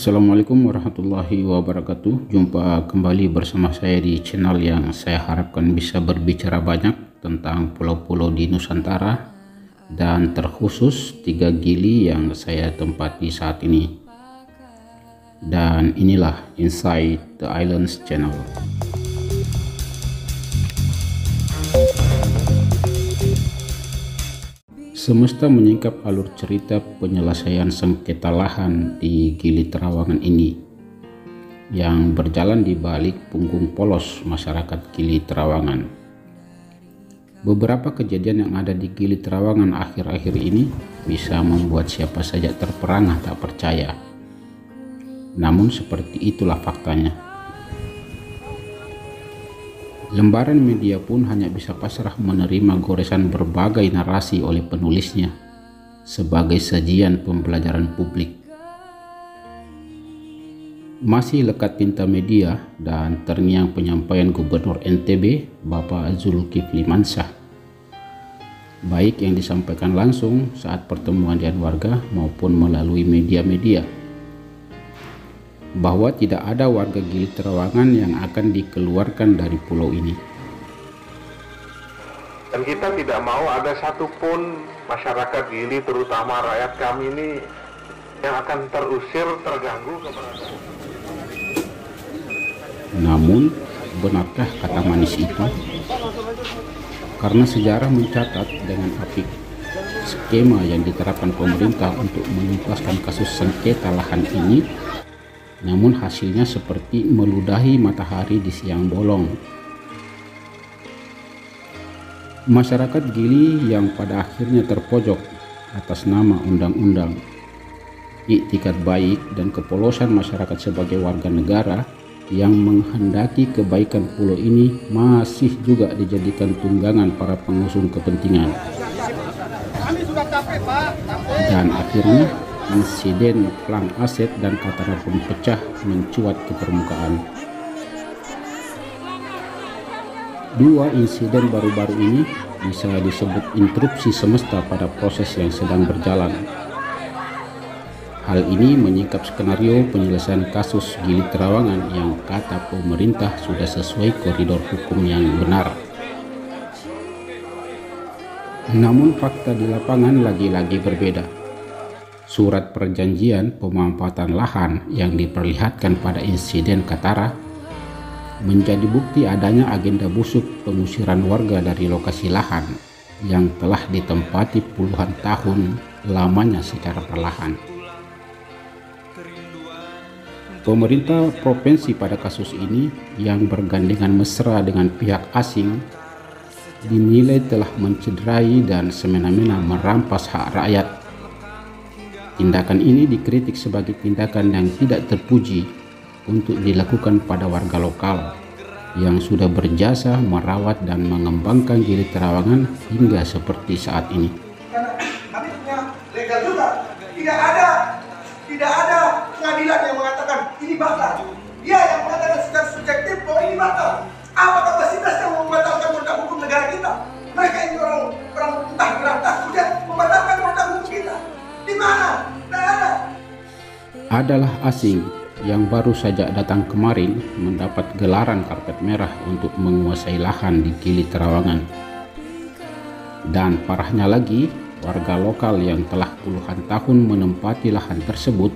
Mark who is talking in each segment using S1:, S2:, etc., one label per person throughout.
S1: Assalamualaikum warahmatullahi wabarakatuh. Jumpa kembali bersama saya di channel yang saya harapkan bisa berbicara banyak tentang pulau-pulau di Nusantara dan terkhusus 3 gili yang saya tempati saat ini. Dan inilah Inside the Islands channel. Semesta menyingkap alur cerita penyelesaian sengketa lahan di Gili Trawangan ini yang berjalan di balik punggung polos masyarakat Gili Trawangan. Beberapa kejadian yang ada di Gili Trawangan akhir-akhir ini bisa membuat siapa saja terperangah tak percaya. Namun seperti itulah faktanya. Lembaran media pun hanya bisa pasrah menerima goresan berbagai narasi oleh penulisnya sebagai sajian pembelajaran publik. Masih lekat tinta media dan terngiang penyampaian Gubernur NTB Bapak Zulkifli Mansyah, baik yang disampaikan langsung saat pertemuan dengan warga maupun melalui media-media, bahwa tidak ada warga Gili Trawangan yang akan dikeluarkan dari pulau ini.
S2: Dan kita tidak mau ada satupun masyarakat Gili, terutama rakyat kami ini, yang akan terusir, terganggu keberadaan.
S1: Namun, benarkah kata manis itu? Karena sejarah mencatat dengan apik skema yang diterapkan pemerintah untuk menuntaskan kasus sengketa lahan ini, namun hasilnya seperti meludahi matahari di siang bolong. Masyarakat Gili yang pada akhirnya terpojok atas nama undang-undang, iktikat baik dan kepolosan masyarakat sebagai warga negara yang menghendaki kebaikan pulau ini masih juga dijadikan tunggangan para pengusung kepentingan. Dan akhirnya insiden Plang Aset dan Katara pun pecah mencuat ke permukaan. Dua insiden baru-baru ini bisa disebut interupsi semesta pada proses yang sedang berjalan. Hal ini menyingkap skenario penyelesaian kasus Gili Trawangan yang kata pemerintah sudah sesuai koridor hukum yang benar. Namun fakta di lapangan lagi-lagi berbeda. Surat perjanjian pemanfaatan lahan yang diperlihatkan pada insiden Katara menjadi bukti adanya agenda busuk pengusiran warga dari lokasi lahan yang telah ditempati puluhan tahun lamanya secara perlahan. Pemerintah provinsi pada kasus ini yang bergandengan mesra dengan pihak asing dinilai telah mencederai dan semena-mena merampas hak rakyat. Tindakan ini dikritik sebagai tindakan yang tidak terpuji untuk dilakukan pada warga lokal yang sudah berjasa merawat dan mengembangkan Gili Trawangan hingga seperti saat ini.
S3: Karena kami punya legal juga, tidak ada pengadilan yang mengatakan ini batal. Dia yang mengatakan secara subjektif bahwa ini batal. Apa kapasitasnya membatalkan produk hukum negara kita? Mereka ini orang entah berantas kemudian membatalkan produk hukum kita. Di mana? Tidak ada.
S1: Adalah asing yang baru saja datang kemarin mendapat gelaran karpet merah untuk menguasai lahan di Gili Trawangan. Dan parahnya lagi, warga lokal yang telah puluhan tahun menempati lahan tersebut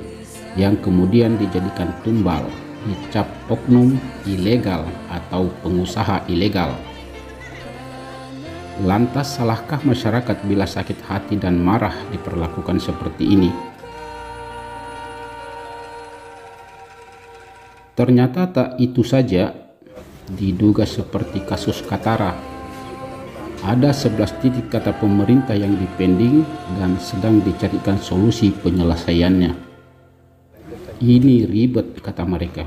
S1: yang kemudian dijadikan tumbal, dicap oknum ilegal atau pengusaha ilegal. Lantas salahkah masyarakat bila sakit hati dan marah diperlakukan seperti ini? Ternyata tak itu saja, diduga seperti kasus Katara. Ada 11 titik kata pemerintah yang dipending dan sedang dicarikan solusi penyelesaiannya. Ini ribet, kata mereka.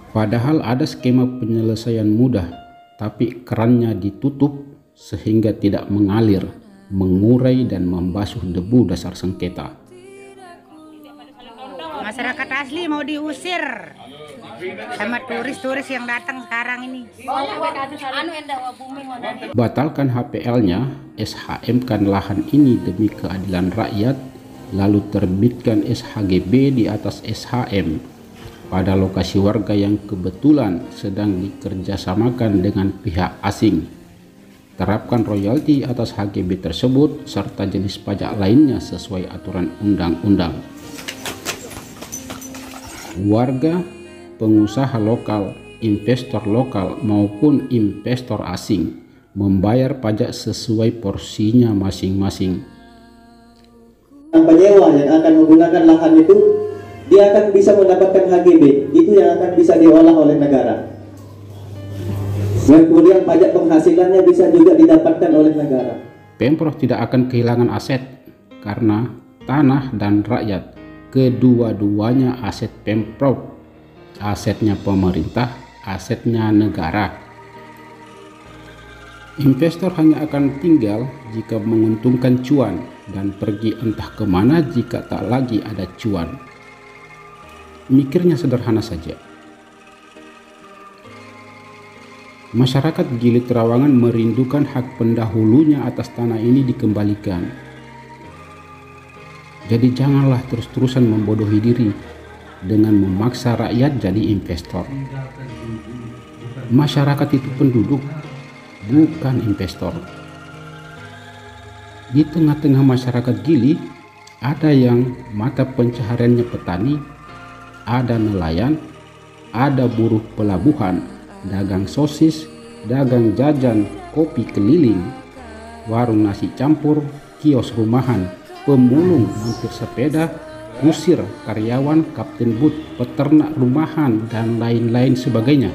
S1: Padahal ada skema penyelesaian mudah, tapi kerannya ditutup sehingga tidak mengalir, mengurai dan membasuh debu dasar sengketa.
S4: Masyarakat asli mau diusir sama turis-turis yang datang sekarang ini.
S1: Batalkan HPL-nya, SHM-kan lahan ini demi keadilan rakyat lalu terbitkan SHGB di atas SHM pada lokasi warga yang kebetulan sedang dikerjasamakan dengan pihak asing. Terapkan royalti atas HGB tersebut serta jenis pajak lainnya sesuai aturan undang-undang. Warga, pengusaha lokal, investor lokal maupun investor asing membayar pajak sesuai porsinya masing-masing.
S5: Penyewa yang akan menggunakan lahan itu, dia akan bisa mendapatkan HGB, itu yang akan bisa diolah oleh negara. Dan kemudian pajak penghasilannya bisa juga didapatkan oleh negara.
S1: Pemprov tidak akan kehilangan aset karena tanah dan rakyat kedua-duanya aset Pemprov, asetnya pemerintah, asetnya negara. Investor hanya akan tinggal jika menguntungkan cuan dan pergi entah kemana jika tak lagi ada cuan. Mikirnya sederhana saja. Masyarakat Gili Trawangan merindukan hak pendahulunya atas tanah ini dikembalikan. Jadi janganlah terus-terusan membodohi diri dengan memaksa rakyat jadi investor. Masyarakat itu penduduk, bukan investor. Di tengah-tengah masyarakat Gili, ada yang mata pencahariannya petani, ada nelayan, ada buruh pelabuhan, dagang sosis, dagang jajan, kopi keliling, warung nasi campur, kios rumahan, pemulung montir sepeda, kusir, karyawan, kapten but, peternak rumahan, dan lain-lain sebagainya.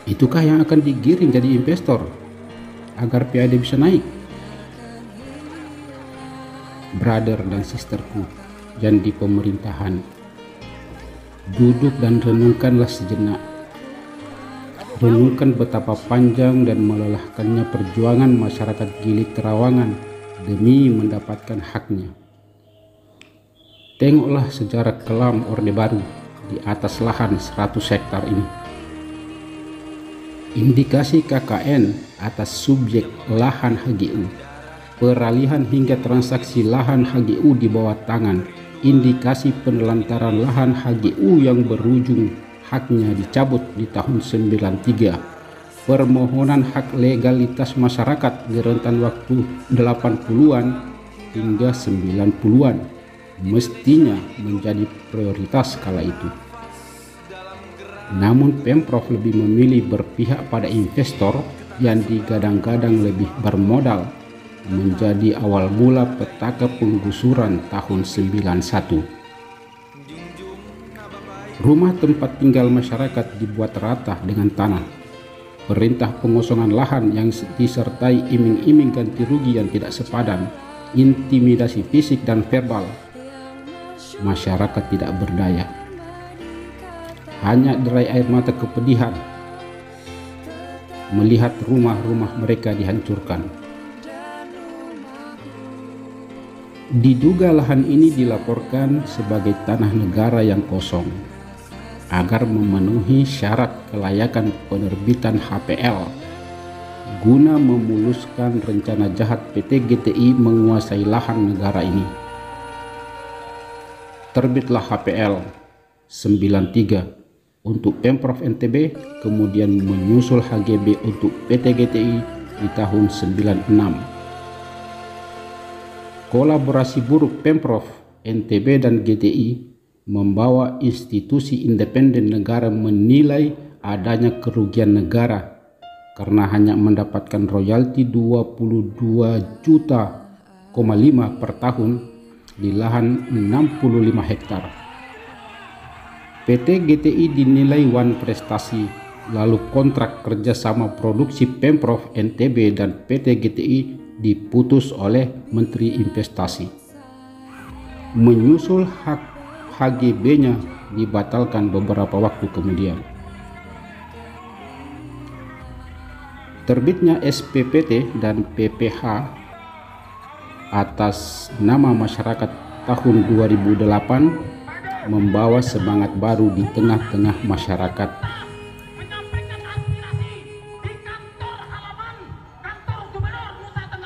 S1: Itukah yang akan digiring jadi investor agar PAD bisa naik? Brother dan sisterku yang di pemerintahan, duduk dan renungkanlah sejenak. Renungkan betapa panjang dan melelahkannya perjuangan masyarakat Gili Trawangan demi mendapatkan haknya. Tengoklah sejarah kelam Orde Baru di atas lahan 100 hektar ini. Indikasi KKN atas subjek lahan HGU, peralihan hingga transaksi lahan HGU di bawah tangan, indikasi penelantaran lahan HGU yang berujung haknya dicabut di tahun 93, permohonan hak legalitas masyarakat di rentan waktu 80-an hingga 90-an mestinya menjadi prioritas kala itu. Namun Pemprov lebih memilih berpihak pada investor yang digadang-gadang lebih bermodal, menjadi awal mula petaka penggusuran tahun 91. Rumah tempat tinggal masyarakat dibuat rata dengan tanah. Perintah pengosongan lahan yang disertai iming-iming ganti rugi yang tidak sepadan, intimidasi fisik dan verbal. Masyarakat tidak berdaya. Hanya derai air mata kepedihan melihat rumah-rumah mereka dihancurkan. Diduga lahan ini dilaporkan sebagai tanah negara yang kosong agar memenuhi syarat kelayakan penerbitan HPL guna memuluskan rencana jahat PT GTI menguasai lahan negara ini. Terbitlah HPL 93 untuk Pemprov NTB, kemudian menyusul HGB untuk PT GTI di tahun 96. Kolaborasi buruk Pemprov NTB dan GTI membawa institusi independen negara menilai adanya kerugian negara karena hanya mendapatkan royalti 22,5 juta per tahun di lahan 65 hektar. PT GTI dinilai wan prestasi, lalu kontrak kerjasama produksi Pemprov NTB dan PT GTI diputus oleh Menteri Investasi. Menyusul hak HGB-nya dibatalkan beberapa waktu kemudian. Terbitnya SPPT dan PPH atas nama masyarakat tahun 2008 membawa semangat baru di tengah-tengah masyarakat.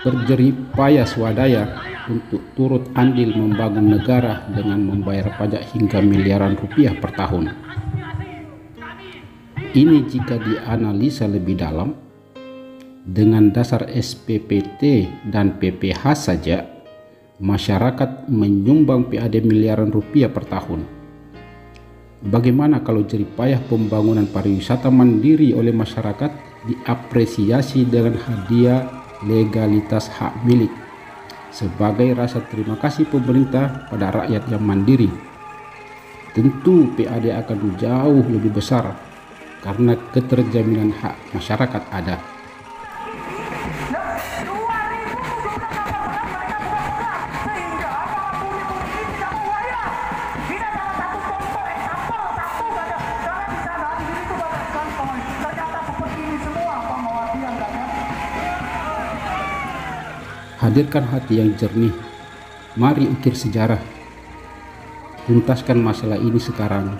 S1: Berjerih payah swadaya untuk turut andil membangun negara dengan membayar pajak hingga miliaran rupiah per tahun. Ini jika dianalisa lebih dalam, dengan dasar SPPT dan PPH saja, masyarakat menyumbang PAD miliaran rupiah per tahun. Bagaimana kalau jeripayah pembangunan pariwisata mandiri oleh masyarakat diapresiasi dengan hadiah legalitas hak milik sebagai rasa terima kasih pemerintah pada rakyat yang mandiri? Tentu PAD akan jauh lebih besar karena keterjaminan hak masyarakat ada. Hadirkan hati yang jernih, mari ukir sejarah. Tuntaskan masalah ini sekarang,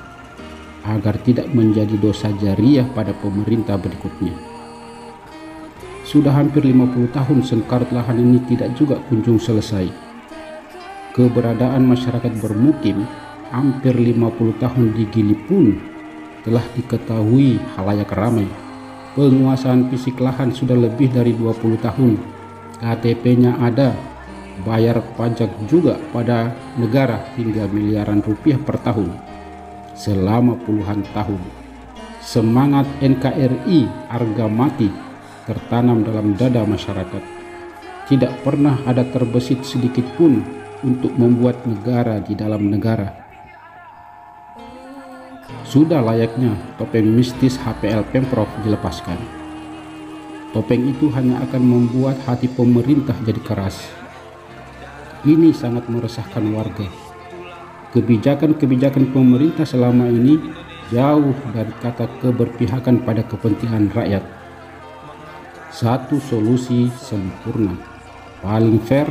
S1: agar tidak menjadi dosa jariah pada pemerintah berikutnya. Sudah hampir 50 tahun sengkarut lahan ini tidak juga kunjung selesai. Keberadaan masyarakat bermukim hampir 50 tahun di Gili pun telah diketahui halayak ramai. Penguasaan fisik lahan sudah lebih dari 20 tahun. KTP-nya ada, bayar pajak juga pada negara hingga miliaran rupiah per tahun selama puluhan tahun. Semangat NKRI harga mati tertanam dalam dada masyarakat. Tidak pernah ada terbesit sedikit pun untuk membuat negara di dalam negara. Sudah layaknya topeng mistis HPL Pemprov dilepaskan. Topeng itu hanya akan membuat hati pemerintah jadi keras. Ini sangat meresahkan warga. Kebijakan-kebijakan pemerintah selama ini jauh dari kata keberpihakan pada kepentingan rakyat. Satu solusi sempurna, paling fair,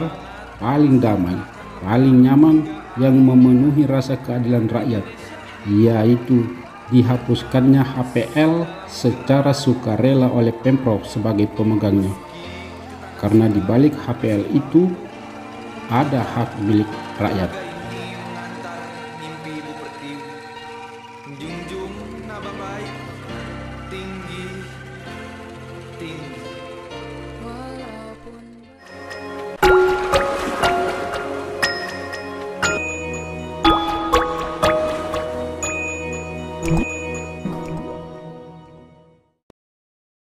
S1: paling damai, paling nyaman yang memenuhi rasa keadilan rakyat, yaitu dihapuskannya HPL secara sukarela oleh Pemprov sebagai pemegangnya. Karena di balik HPL itu ada hak milik rakyat.